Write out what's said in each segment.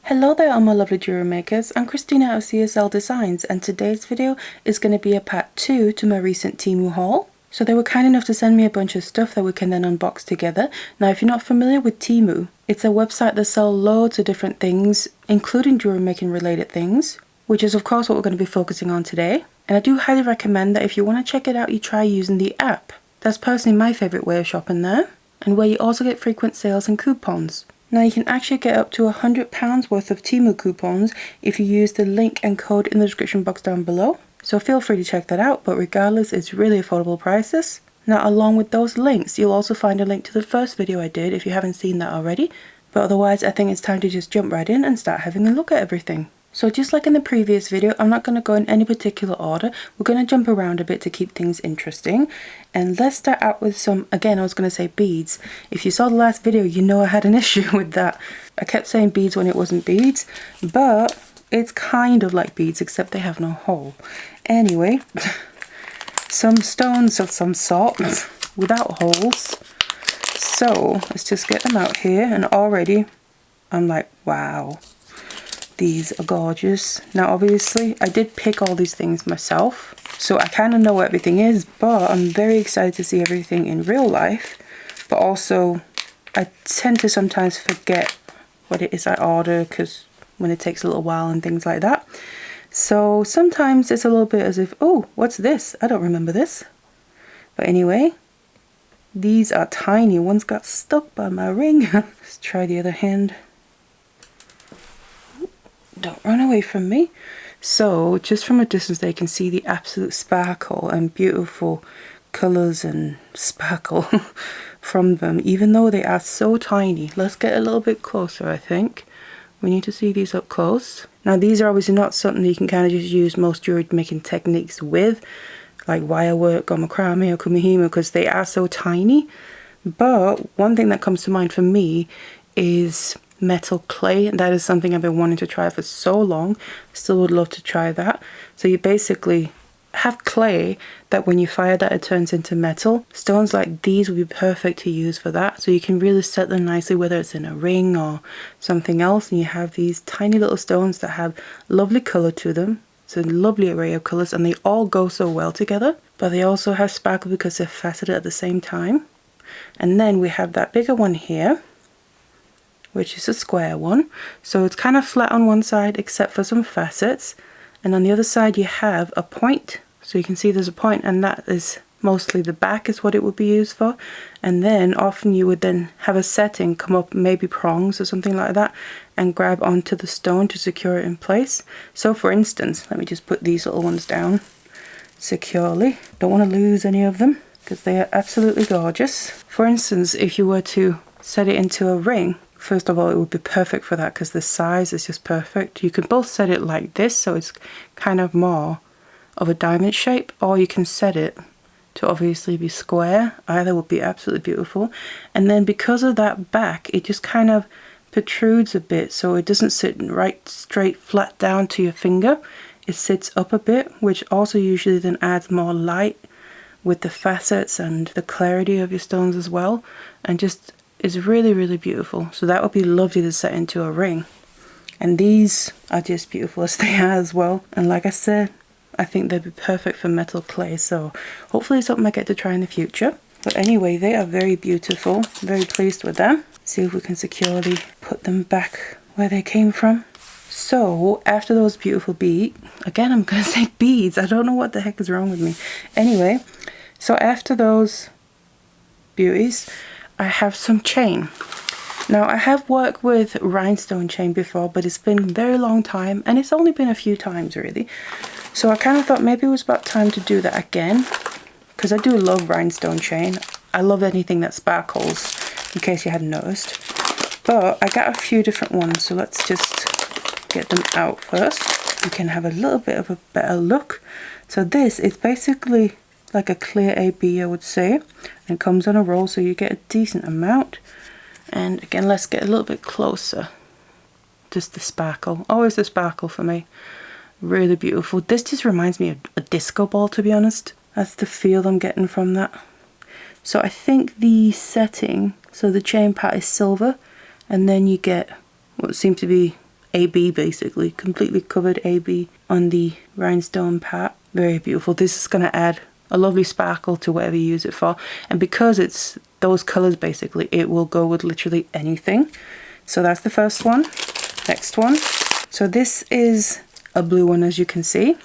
Hello there all my lovely jewelry makers, I'm Christina of CSLdesigns and today's video is going to be a part 2 to my recent Temu haul. So they were kind enough to send me a bunch of stuff that we can then unbox together. Now if you're not familiar with Temu, it's a website that sells loads of different things, including jewelry making related things, which is of course what we're going to be focusing on today. And I do highly recommend that if you want to check it out, you try using the app. That's personally my favourite way of shopping there, and where you also get frequent sales and coupons. Now you can actually get up to £100 worth of Temu coupons if you use the link and code in the description box down below. So feel free to check that out, but regardless it's really affordable prices. Now along with those links you'll also find a link to the first video I did if you haven't seen that already. But otherwise I think it's time to just jump right in and start having a look at everything. So just like in the previous video, I'm not going to go in any particular order. We're going to jump around a bit to keep things interesting. And let's start out with some, again I was going to say beads. If you saw the last video, you know I had an issue with that. I kept saying beads when it wasn't beads, but it's kind of like beads except they have no hole. Anyway, some stones of some sort without holes. So let's just get them out here, and already I'm like, wow. These are gorgeous. Now obviously I did pick all these things myself, so I kind of know what everything is, but I'm very excited to see everything in real life. But also I tend to sometimes forget what it is I order, because when it takes a little while and things like that. So sometimes it's a little bit as if, oh, what's this? I don't remember this. But anyway, these are tiny. One's got stuck by my ring. Let's try the other hand. Don't run away from me. So just from a distance they can see the absolute sparkle and beautiful colours and sparkle from them, even though they are so tiny. Let's get a little bit closer. I think we need to see these up close. Now these are obviously not something you can kind of just use most jewelry making techniques with, like wire work or macrame or kumihimo, because they are so tiny. But one thing that comes to mind for me is metal clay, and that is something I've been wanting to try for so long. Still would love to try that. So you basically have clay that when you fire that it turns into metal. Stones like these would be perfect to use for that, so you can really set them nicely, whether it's in a ring or something else, and you have these tiny little stones that have lovely colour to them. It's a lovely array of colours and they all go so well together, but they also have sparkle because they're faceted at the same time. And then we have that bigger one here, which is a square one, so it's kind of flat on one side except for some facets, and on the other side you have a point, so you can see there's a point, and that is mostly the back is what it would be used for. And then often you would then have a setting come up, maybe prongs or something like that, and grab onto the stone to secure it in place. So for instance, let me just put these little ones down securely. Don't want to lose any of them because they are absolutely gorgeous. For instance, if you were to set it into a ring, first of all, it would be perfect for that because the size is just perfect. You can both set it like this, so it's kind of more of a diamond shape, or you can set it to obviously be square. Either would be absolutely beautiful. And then because of that back, it just kind of protrudes a bit, so it doesn't sit right straight flat down to your finger. It sits up a bit, which also usually then adds more light with the facets and the clarity of your stones as well, and just is really beautiful. So that would be lovely to set into a ring. And these are just beautiful as they are as well. And like I said, I think they'd be perfect for metal clay, so hopefully it's something I get to try in the future. But anyway, they are very beautiful. Very pleased with them. See if we can securely put them back where they came from. So after those beautiful beads, again I'm gonna say beads, I don't know what the heck is wrong with me. Anyway, so after those beauties, I have some chain. Now I have worked with rhinestone chain before, but it's been a very long time, and it's only been a few times really. So I kind of thought maybe it was about time to do that again, because I do love rhinestone chain. I love anything that sparkles, in case you hadn't noticed. But I got a few different ones, so let's just get them out first. We can have a little bit of a better look. So this is basically like a clear AB, I would say, and comes on a roll, so you get a decent amount. And again, let's get a little bit closer. Just the sparkle, always the sparkle for me. Really beautiful. This just reminds me of a disco ball, to be honest. That's the feel I'm getting from that. So I think the setting, so the chain part is silver, and then you get what seems to be AB basically, completely covered AB on the rhinestone part. Very beautiful. This is going to add a lovely sparkle to whatever you use it for, and because it's those colors basically, it will go with literally anything. So that's the first one. Next one, so this is a blue one, as you can see,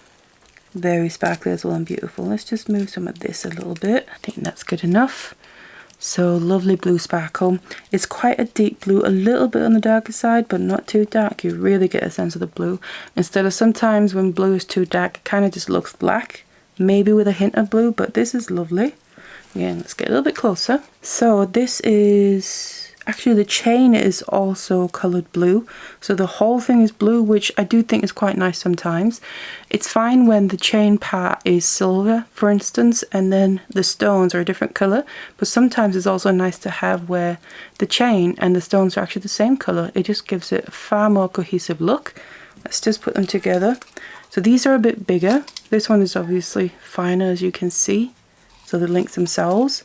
very sparkly as well and beautiful. Let's just move some of this a little bit. I think that's good enough. So lovely blue sparkle. It's quite a deep blue, a little bit on the darker side, but not too dark. You really get a sense of the blue, instead of sometimes when blue is too dark, it kind of just looks black, maybe with a hint of blue. But this is lovely. Again, let's get a little bit closer. So this is actually, the chain is also colored blue, so the whole thing is blue, which I do think is quite nice sometimes. It's fine when the chain part is silver, for instance, and then the stones are a different color, but sometimes it's also nice to have where the chain and the stones are actually the same color. It just gives it a far more cohesive look. Let's just put them together. So these are a bit bigger. This one is obviously finer, as you can see, so the links themselves.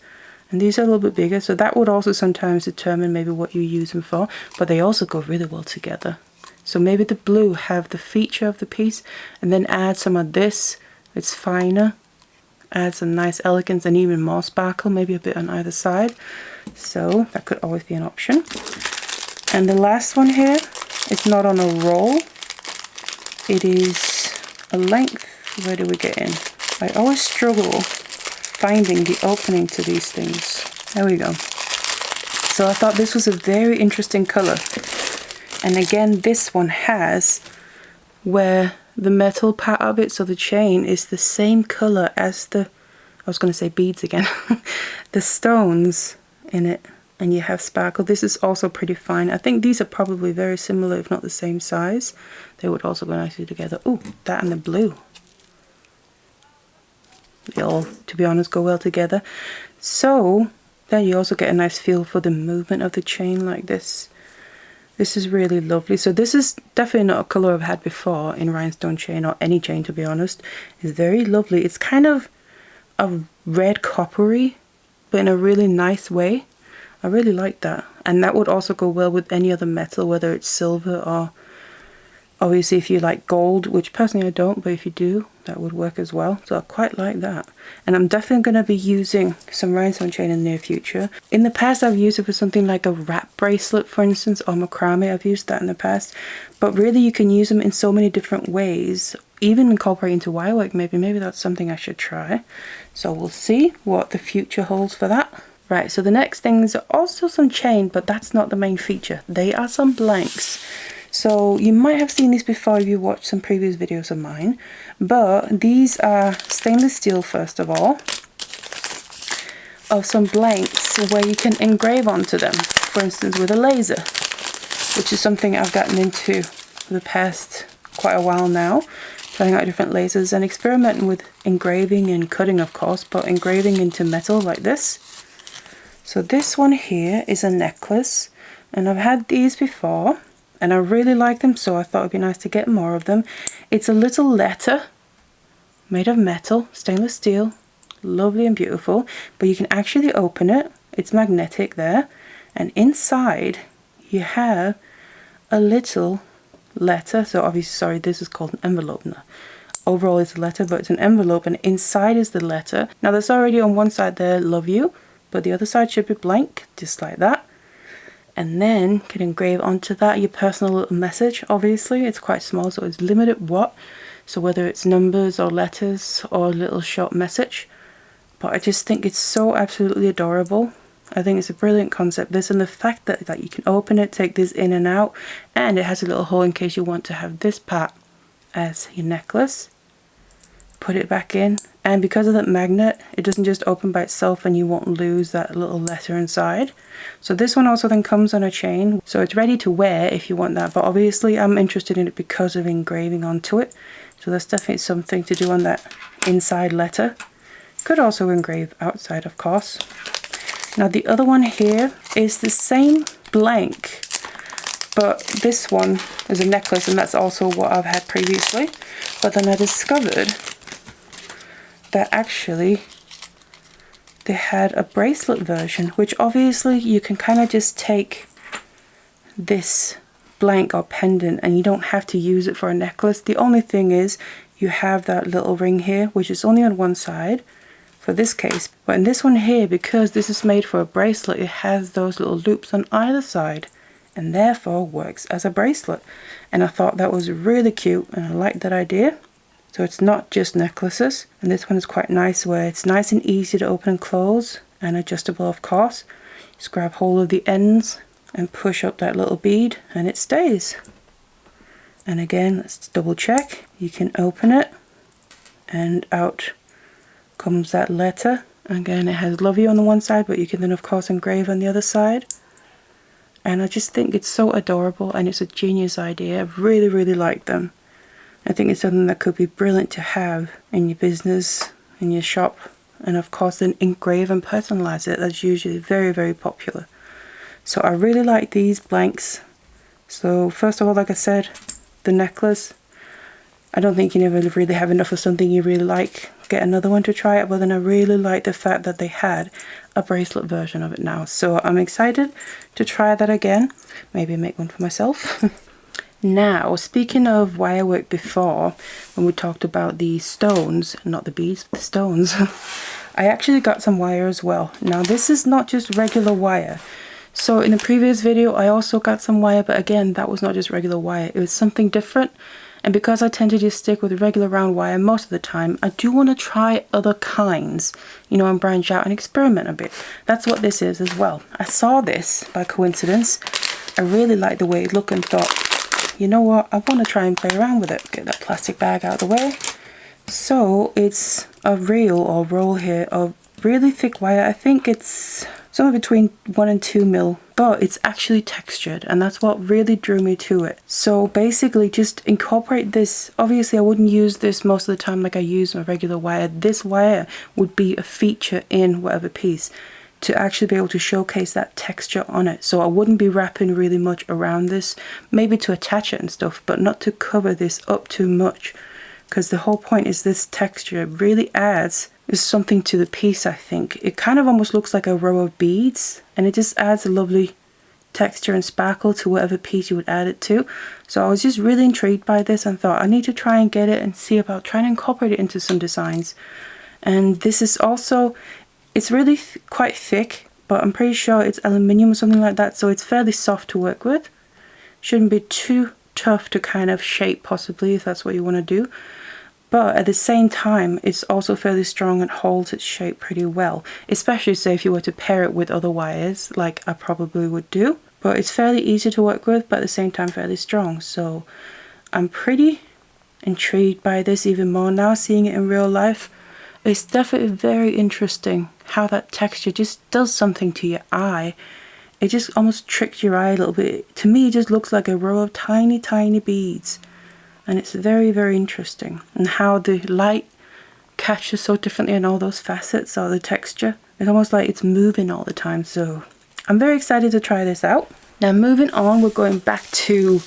And these are a little bit bigger, so that would also sometimes determine maybe what you use them for, but they also go really well together. So maybe the blue have the feature of the piece, and then add some of this, it's finer, adds a nice elegance and even more sparkle, maybe a bit on either side. So that could always be an option. And the last one here is not on a roll, it is a length. Where do we get in? I always struggle finding the opening to these things. There we go. So I thought this was a very interesting color, and again this one has where the metal part of it, so the chain is the same color as the, I was going to say beads again, the stones in it, and you have sparkle. This is also pretty fine. I think these are probably very similar, if not the same size. They would also go nicely together. Oh, that and the blue, they all, to be honest, go well together. So then you also get a nice feel for the movement of the chain like this. This is really lovely. So this is definitely not a color I've had before in rhinestone chain, or any chain to be honest. It's very lovely. It's kind of a red coppery, but in a really nice way. I really like that. And that would also go well with any other metal, whether it's silver or obviously if you like gold, which personally I don't, but if you do, that would work as well. So I quite like that. And I'm definitely going to be using some rhinestone chain in the near future. In the past I've used it for something like a wrap bracelet, for instance, or macrame. I've used that in the past. But really you can use them in so many different ways, even incorporate into wire work maybe. Maybe that's something I should try. So we'll see what the future holds for that. Right, so the next things are also some chain, but that's not the main feature. They are some blanks. So you might have seen these before if you watched some previous videos of mine, but these are stainless steel first of all, of some blanks where you can engrave onto them, for instance with a laser, which is something I've gotten into for the past quite a while now, trying out different lasers and experimenting with engraving and cutting of course, but engraving into metal like this. So this one here is a necklace, and I've had these before and I really like them, so I thought it'd be nice to get more of them. It's a little letter made of metal, stainless steel, lovely and beautiful, but you can actually open it. It's magnetic there, and inside you have a little letter. So obviously, sorry, this is called an envelope now. Overall it's a letter, but it's an envelope, and inside is the letter. Now there's already on one side there, love you, but the other side should be blank, just like that. And then you can engrave onto that your personal little message. Obviously it's quite small, so it's limited what, so whether it's numbers or letters or a little short message. But I just think it's so absolutely adorable. I think it's a brilliant concept, this, and the fact that you can open it, take this in and out, and it has a little hole in case you want to have this part as your necklace. Put it back in, and because of that magnet, it doesn't just open by itself and you won't lose that little letter inside. So this one also then comes on a chain, so it's ready to wear if you want that, but obviously I'm interested in it because of engraving onto it. So that's definitely something to do on that inside letter. Could also engrave outside, of course. Now the other one here is the same blank, but this one is a necklace, and that's also what I've had previously. But then I discovered that actually they had a bracelet version, which obviously you can kind of just take this blank or pendant, and you don't have to use it for a necklace. The only thing is you have that little ring here, which is only on one side for this case, but in this one here, because this is made for a bracelet, it has those little loops on either side and therefore works as a bracelet. And I thought that was really cute and I like that idea. So it's not just necklaces, and this one is quite nice where it's nice and easy to open and close and adjustable, of course. Just grab hold of the ends and push up that little bead and it stays. And again, let's double check. You can open it and out comes that letter. Again, it has love you on the one side, but you can then of course engrave on the other side. And I just think it's so adorable and it's a genius idea. I really like them. I think it's something that could be brilliant to have in your business, in your shop, and of course then engrave and personalize it. That's usually very popular. So I really like these blanks. So first of all, like I said, the necklace, I don't think you never really have enough of something you really like. Get another one to try it, but then I really like the fact that they had a bracelet version of it now. So I'm excited to try that again. Maybe make one for myself. Now, speaking of wire work before, when we talked about the stones, not the beads, the stones, I actually got some wire as well. Now this is not just regular wire. So in the previous video, I also got some wire, but again, that was not just regular wire. It was something different. And because I tend to just stick with regular round wire most of the time, I do want to try other kinds, you know, and branch out and experiment a bit. That's what this is as well. I saw this by coincidence. I really liked the way it looked and thought, you know what, I want to try and play around with it. Get that plastic bag out of the way. So it's a reel or roll here of really thick wire. I think it's somewhere between 1 and 2 mil, but it's actually textured, and that's what really drew me to it. So basically just incorporate this. Obviously I wouldn't use this most of the time like I use my regular wire. This wire would be a feature in whatever piece to actually be able to showcase that texture on it. So I wouldn't be wrapping really much around this, maybe to attach it and stuff, but not to cover this up too much, because the whole point is this texture really adds something to the piece. I think it kind of almost looks like a row of beads, and it just adds a lovely texture and sparkle to whatever piece you would add it to. So I was just really intrigued by this and thought I need to try and get it and see about trying to incorporate it into some designs. And this is also, it's really quite thick, but I'm pretty sure it's aluminium or something like that, so it's fairly soft to work with. Shouldn't be too tough to kind of shape, possibly, if that's what you want to do. But at the same time, it's also fairly strong and holds its shape pretty well, especially say if you were to pair it with other wires, like I probably would do. But it's fairly easy to work with, but at the same time fairly strong. So I'm pretty intrigued by this even more now, seeing it in real life. It's definitely very interesting how that texture just does something to your eye. It just almost tricks your eye a little bit. To me, it just looks like a row of tiny beads. And it's very interesting. And how the light catches so differently in all those facets or the texture. It's almost like it's moving all the time. So I'm very excited to try this out. Now moving on, we're going back to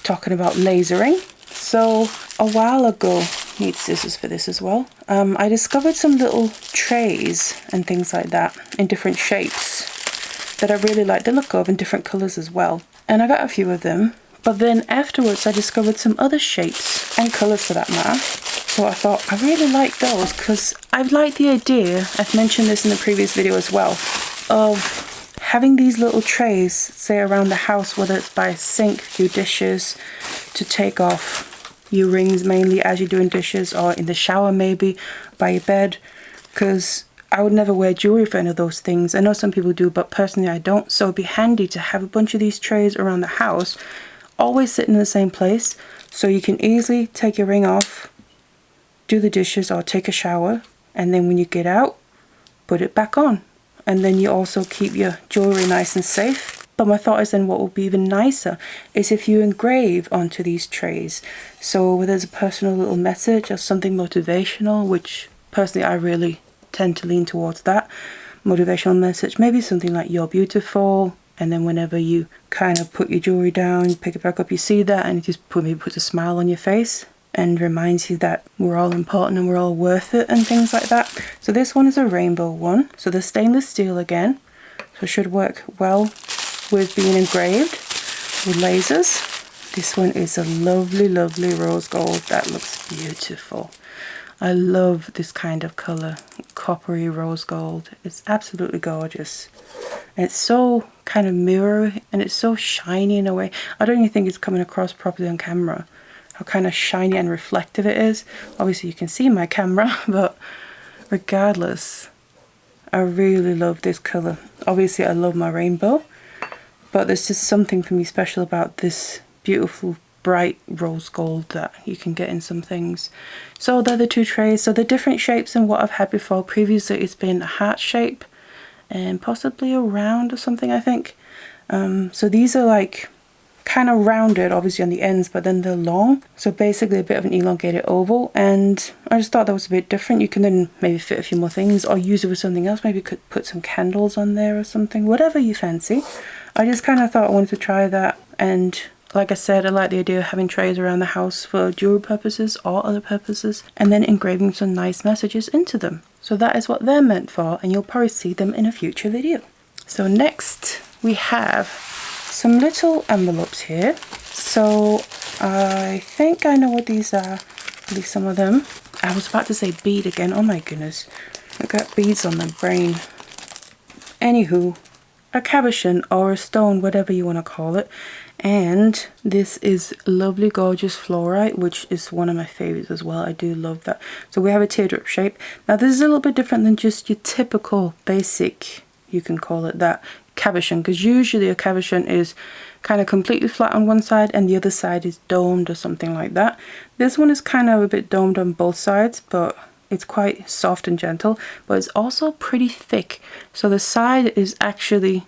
talking about lasering. So a while ago, need scissors for this as well, I discovered some little trays and things like that in different shapes that I really like the look of, in different colours as well. And I got a few of them, but then afterwards I discovered some other shapes and colours for that matter. So I thought I really like those because I've liked the idea, I've mentioned this in the previous video as well, of having these little trays, say around the house, whether it's by a sink, your dishes, to take off your rings mainly as you're doing dishes, or in the shower maybe, by your bed, because I would never wear jewellery for any of those things. I know some people do, but personally I don't, so it'd be handy to have a bunch of these trays around the house, always sitting in the same place, so you can easily take your ring off, do the dishes or take a shower, and then when you get out, put it back on. And then you also keep your jewellery nice and safe. But my thought is then what would be even nicer is if you engrave onto these trays. So whether there's a personal little message or something motivational, which personally I really tend to lean towards that. Motivational message, maybe something like "you're beautiful," and then whenever you kind of put your jewellery down, pick it back up, you see that, and it just maybe puts a smile on your face and reminds you that we're all important and we're all worth it and things like that. So this one is a rainbow one. So the stainless steel again. So it should work well with being engraved with lasers. This one is a lovely, lovely rose gold. That looks beautiful. I love this kind of color, coppery rose gold. It's absolutely gorgeous. And it's so kind of mirror, and it's so shiny in a way. I don't even think it's coming across properly on camera, how kind of shiny and reflective it is. Obviously you can see my camera, but regardless, I really love this color. Obviously I love my rainbow, but there's just something for me special about this beautiful bright rose gold that you can get in some things. So they're the two trays. So they're different shapes than what I've had before. Previously it's been a heart shape and possibly a round or something, I think. So these are like kind of rounded obviously on the ends, but then they're long, so basically a bit of an elongated oval. And I just thought that was a bit different. You can then maybe fit a few more things or use it with something else. Maybe you could put some candles on there or something, whatever you fancy. I just kind of thought I wanted to try that. And like I said, I like the idea of having trays around the house for jewelry purposes or other purposes, and then engraving some nice messages into them. So that is what they're meant for, and you'll probably see them in a future video. So next we have some little envelopes here. So I think I know what these are, at least some of them. I was about to say bead again, oh my goodness. I got beads on the brain. Anywho, a cabochon or a stone, whatever you want to call it. And this is lovely gorgeous fluorite, which is one of my favorites as well. I do love that. So we have a teardrop shape. Now this is a little bit different than just your typical basic, you can call it that, cabochon, because usually a cabochon is kind of completely flat on one side and the other side is domed or something like that. This one is kind of a bit domed on both sides, but it's quite soft and gentle, but it's also pretty thick. So the side is actually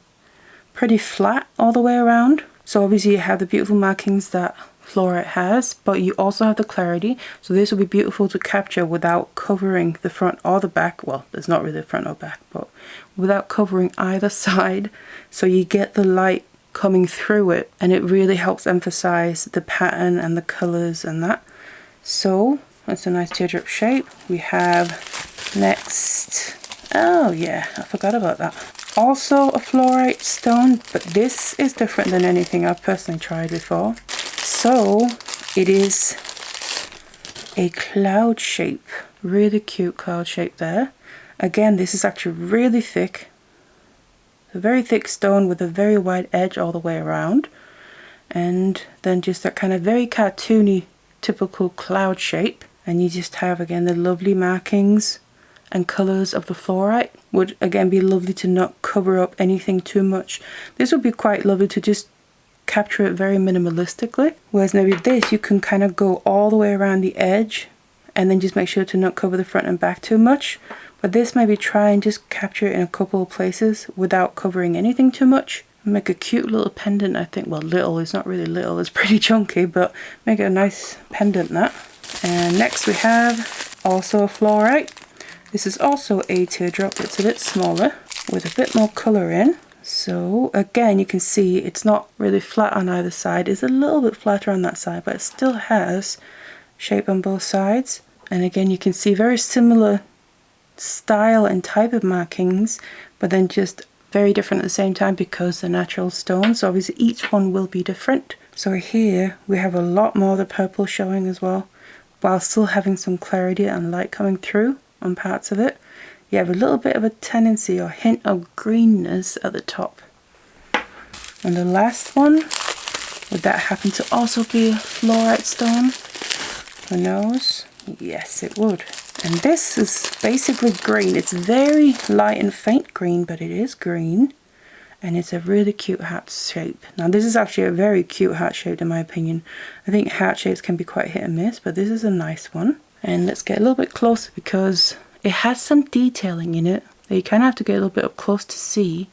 pretty flat all the way around. So obviously you have the beautiful markings that fluorite has, but you also have the clarity. So this will be beautiful to capture without covering the front or the back. Well, there's not really a front or back, but without covering either side. So you get the light coming through it, and it really helps emphasize the pattern and the colors and that. So that's a nice teardrop shape. We have next, oh yeah, I forgot about that. Also a fluorite stone, but this is different than anything I've personally tried before. So it is a cloud shape, really cute cloud shape there. Again, this is actually really thick, a very thick stone with a very wide edge all the way around, and then just that kind of very cartoony typical cloud shape. And you just have again the lovely markings and colors of the fluorite. Would again be lovely to not cover up anything too much. This would be quite lovely to just capture it very minimalistically, whereas maybe this you can kind of go all the way around the edge and then just make sure to not cover the front and back too much. But this maybe try and just capture it in a couple of places without covering anything too much. Make a cute little pendant, I think. Well, little, it's not really little, it's pretty chunky, but make it a nice pendant that. And next we have also a fluorite. This is also a teardrop, it's a bit smaller with a bit more color in. So again, you can see it's not really flat on either side. It's a little bit flatter on that side, but it still has shape on both sides. And again, you can see very similar style and type of markings, but then just very different at the same time because they're natural stones. So obviously each one will be different. So here we have a lot more of the purple showing as well, while still having some clarity and light coming through on parts of it. You have a little bit of a tendency or hint of greenness at the top. And the last one, would that happen to also be a fluorite stone? Who knows? Yes, it would. And this is basically green. It's very light and faint green, but it is green. And it's a really cute heart shape. Now this is actually a very cute heart shape in my opinion. I think heart shapes can be quite hit and miss, but this is a nice one. And let's get a little bit closer because it has some detailing in it that you kind of have to get a little bit up close to see.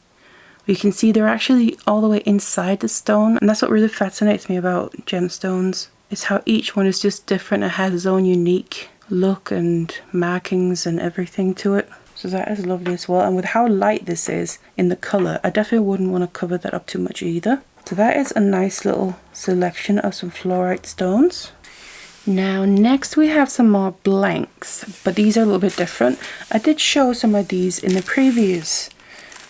You can see they're actually all the way inside the stone, and that's what really fascinates me about gemstones, is how each one is just different and has its own unique look and markings and everything to it. So that is lovely as well, and with how light this is in the color, I definitely wouldn't want to cover that up too much either. So that is a nice little selection of some fluorite stones. Now next we have some more blanks, but these are a little bit different. I did show some of these in the previous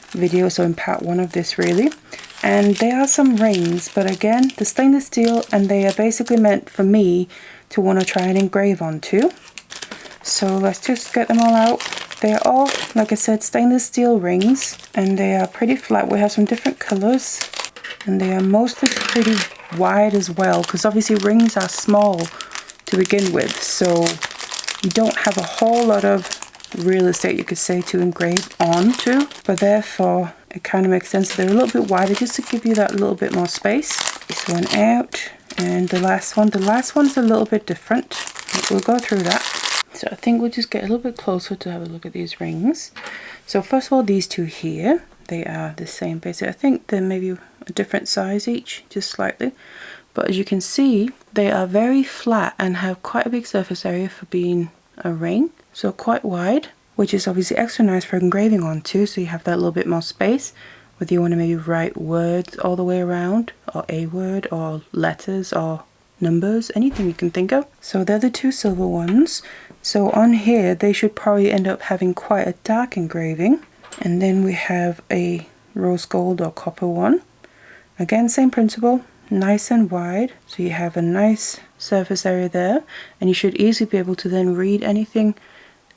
video, so in part 1 of this really. And they are some rings, but again, the stainless steel, and they are basically meant for me to want to try and engrave onto. So let's just get them all out. They are all, like I said, stainless steel rings, and they are pretty flat. We have some different colors, and they are mostly pretty wide as well, because obviously rings are small to begin with, so you don't have a whole lot of real estate, you could say, to engrave onto, but therefore it kind of makes sense. They're a little bit wider just to give you that little bit more space. This one out, and the last one's a little bit different. We'll go through that. So I think we'll just get a little bit closer to have a look at these rings. So first of all, these two here, they are the same basically. I think they're maybe a different size each, just slightly. But as you can see, they are very flat and have quite a big surface area for being a ring. So quite wide, which is obviously extra nice for engraving onto, so you have that little bit more space. Whether you want to maybe write words all the way around, or a word, or letters, or numbers, anything you can think of. So they're the two silver ones. So on here, they should probably end up having quite a dark engraving. And then we have a rose gold or copper one. Again, same principle, nice and wide. So you have a nice surface area there, and you should easily be able to then read anything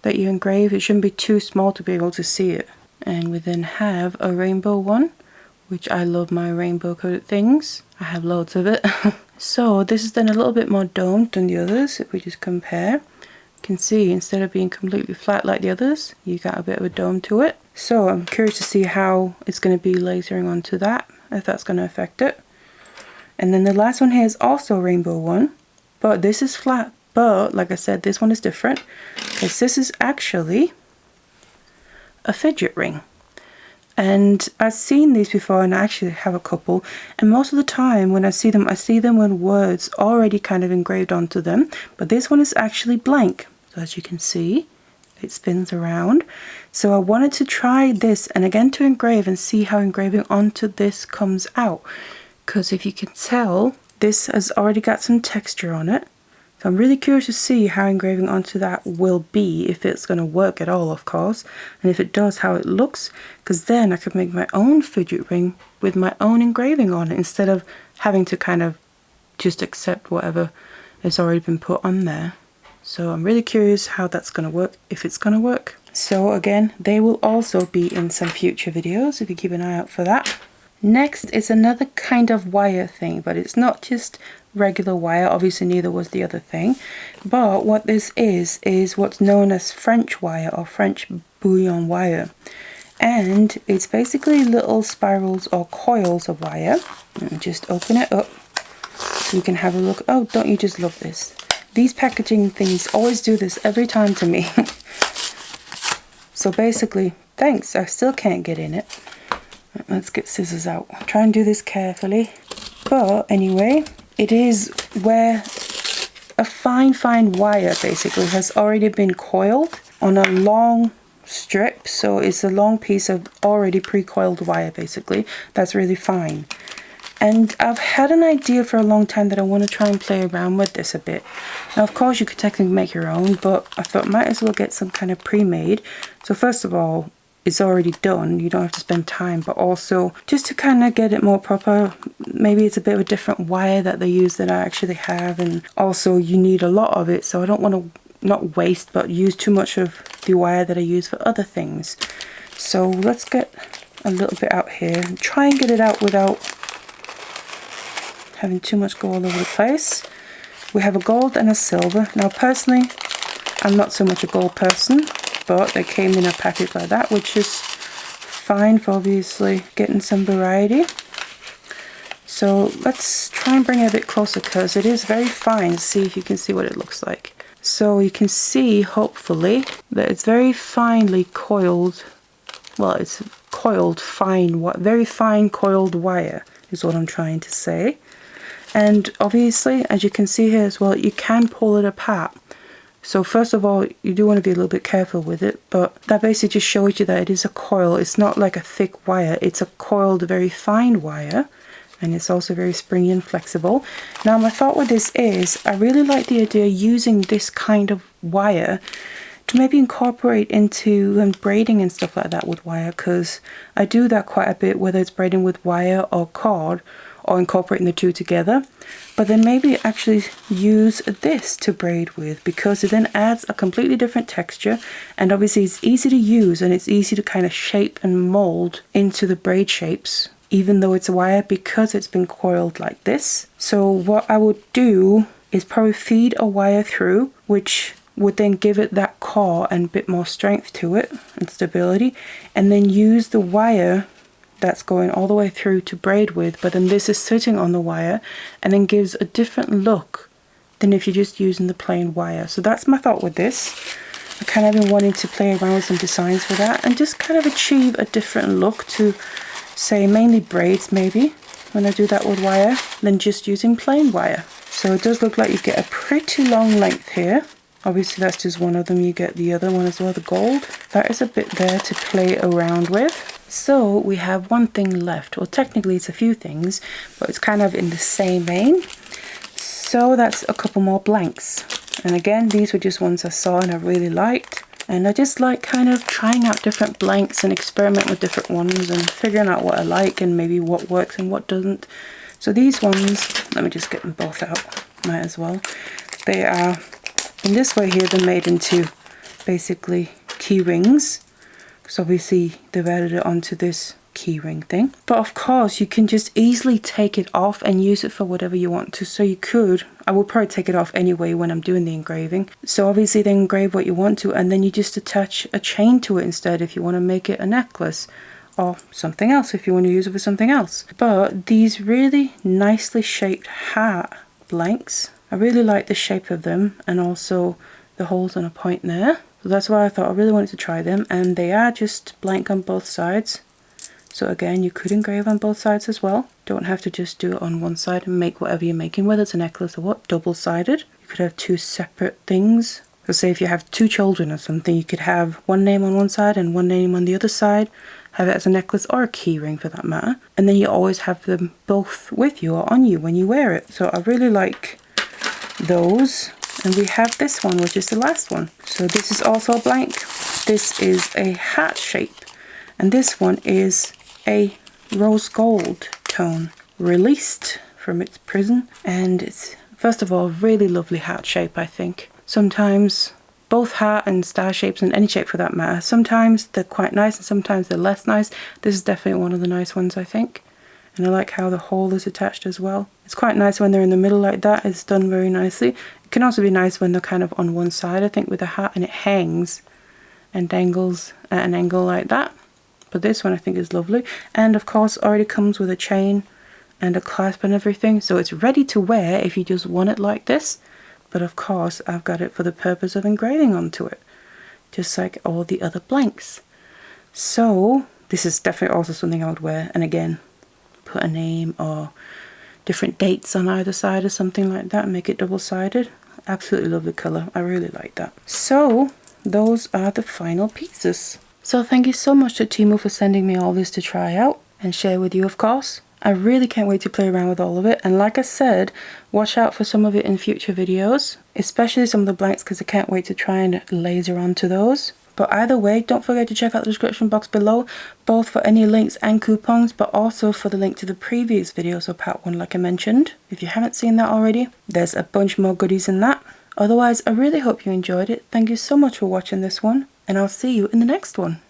that you engrave. It shouldn't be too small to be able to see it. And we then have a rainbow one, which I love my rainbow coated things. I have loads of it. So this is then a little bit more domed than the others. If we just compare, you can see instead of being completely flat like the others, you got a bit of a dome to it. So I'm curious to see how it's going to be lasering onto that, if that's going to affect it. And then the last one here is also a rainbow one, but this is flat. But like I said, this one is different because this is actually a fidget ring. And I've seen these before, and I actually have a couple, and most of the time when I see them with words already kind of engraved onto them, but this one is actually blank. So as you can see, it spins around. So I wanted to try this and again to engrave and see how engraving onto this comes out, because if you can tell, this has already got some texture on it. So I'm really curious to see how engraving onto that will be, if it's going to work at all, of course, and if it does, how it looks, because then I could make my own fidget ring with my own engraving on it, instead of having to kind of just accept whatever has already been put on there. So I'm really curious how that's going to work, if it's going to work. So again, they will also be in some future videos, if you keep an eye out for that. Next is another kind of wire thing, but it's not just regular wire, obviously neither was the other thing. But what this is what's known as French wire, or French bullion wire. And it's basically little spirals or coils of wire. And just open it up so you can have a look. Oh, don't you just love this? These packaging things always do this every time to me. So basically, thanks, I still can't get in it. Let's get scissors out. Try and do this carefully. But anyway, it is where a fine wire basically has already been coiled on a long strip. So it's a long piece of already pre-coiled wire basically. That's really fine. And I've had an idea for a long time that I want to try and play around with this a bit. Now of course you could technically make your own, but I thought might as well get some kind of pre-made. So first of all, it's already done, you don't have to spend time, but also just to kind of get it more proper, maybe it's a bit of a different wire that they use than I actually have, and also you need a lot of it, so I don't want to not waste but use too much of the wire that I use for other things. So let's get a little bit out here and try and get it out without having too much go all over the place. We have a gold and a silver. Now personally, I'm not so much a gold person, but they came in a package like that, which is fine for obviously getting some variety. So let's try and bring it a bit closer because it is very fine. See if you can see what it looks like. So you can see, hopefully, that it's very finely coiled. Well, it's coiled fine, very fine coiled wire is what I'm trying to say. And obviously, as you can see here as well, you can pull it apart. So first of all, you do want to be a little bit careful with it, but that basically just shows you that it is a coil. It's not like a thick wire, it's a coiled, very fine wire, and it's also very springy and flexible. Now my thought with this is, I really like the idea of using this kind of wire to maybe incorporate into braiding and stuff like that with wire, because I do that quite a bit, whether it's braiding with wire or cord or incorporating the two together. But then maybe actually use this to braid with, because it then adds a completely different texture, and obviously it's easy to use and it's easy to kind of shape and mold into the braid shapes, even though it's wire, because it's been coiled like this. So what I would do is probably feed a wire through, which would then give it that core and a bit more strength to it and stability, and then use the wire that's going all the way through to braid with, but then this is sitting on the wire and then gives a different look than if you're just using the plain wire. So that's my thought with this. I kind of been wanting to play around with some designs for that and just kind of achieve a different look to, say, mainly braids maybe when I do that with wire than just using plain wire. So it does look like you get a pretty long length here. Obviously that's just one of them, you get the other one as well, the gold. That is a bit there to play around with. So we have one thing left. Well, technically it's a few things, but it's kind of in the same vein. So that's a couple more blanks. And again, these were just ones I saw and I really liked. And I just like kind of trying out different blanks and experiment with different ones and figuring out what I like and maybe what works and what doesn't. So these ones, let me just get them both out, might as well. They are, in this way here, they're made into basically key rings. So obviously they've added it onto this keyring thing, but of course you can just easily take it off and use it for whatever you want to. So you could, I will probably take it off anyway when I'm doing the engraving, so obviously then engrave what you want to, and then you just attach a chain to it instead if you want to make it a necklace or something else, if you want to use it for something else. But these really nicely shaped heart blanks, I really like the shape of them, and also the holes on a point there. So that's why I thought I really wanted to try them, and they are just blank on both sides. So again, you could engrave on both sides as well. Don't have to just do it on one side and make whatever you're making, whether it's a necklace or what, double-sided. You could have two separate things. So say if you have two children or something, you could have one name on one side and one name on the other side, have it as a necklace or a key ring for that matter. And then you always have them both with you or on you when you wear it. So I really like those. And we have this one, which is the last one. So this is also a blank. This is a heart shape. And this one is a rose gold tone released from its prison. And it's, first of all, a really lovely heart shape, I think. Sometimes both heart and star shapes, and any shape for that matter, sometimes they're quite nice and sometimes they're less nice. This is definitely one of the nice ones, I think. And I like how the hole is attached as well. It's quite nice when they're in the middle like that. It's done very nicely. It can also be nice when they're kind of on one side, I think, with the hat, and it hangs and dangles at an angle like that. But this one I think is lovely. And of course already comes with a chain and a clasp and everything. So it's ready to wear if you just want it like this. But of course I've got it for the purpose of engraving onto it, just like all the other blanks. So this is definitely also something I would wear. And again, put a name or different dates on either side or something like that and make it double-sided. Absolutely lovely colour. I really like that. So those are the final pieces. So thank you so much to Temu for sending me all this to try out and share with you, of course. I really can't wait to play around with all of it, and like I said, watch out for some of it in future videos, especially some of the blanks, because I can't wait to try and laser onto those. But either way, don't forget to check out the description box below, both for any links and coupons, but also for the link to the previous video, so part 1 like I mentioned. If you haven't seen that already, there's a bunch more goodies in that. Otherwise, I really hope you enjoyed it. Thank you so much for watching this one, and I'll see you in the next one.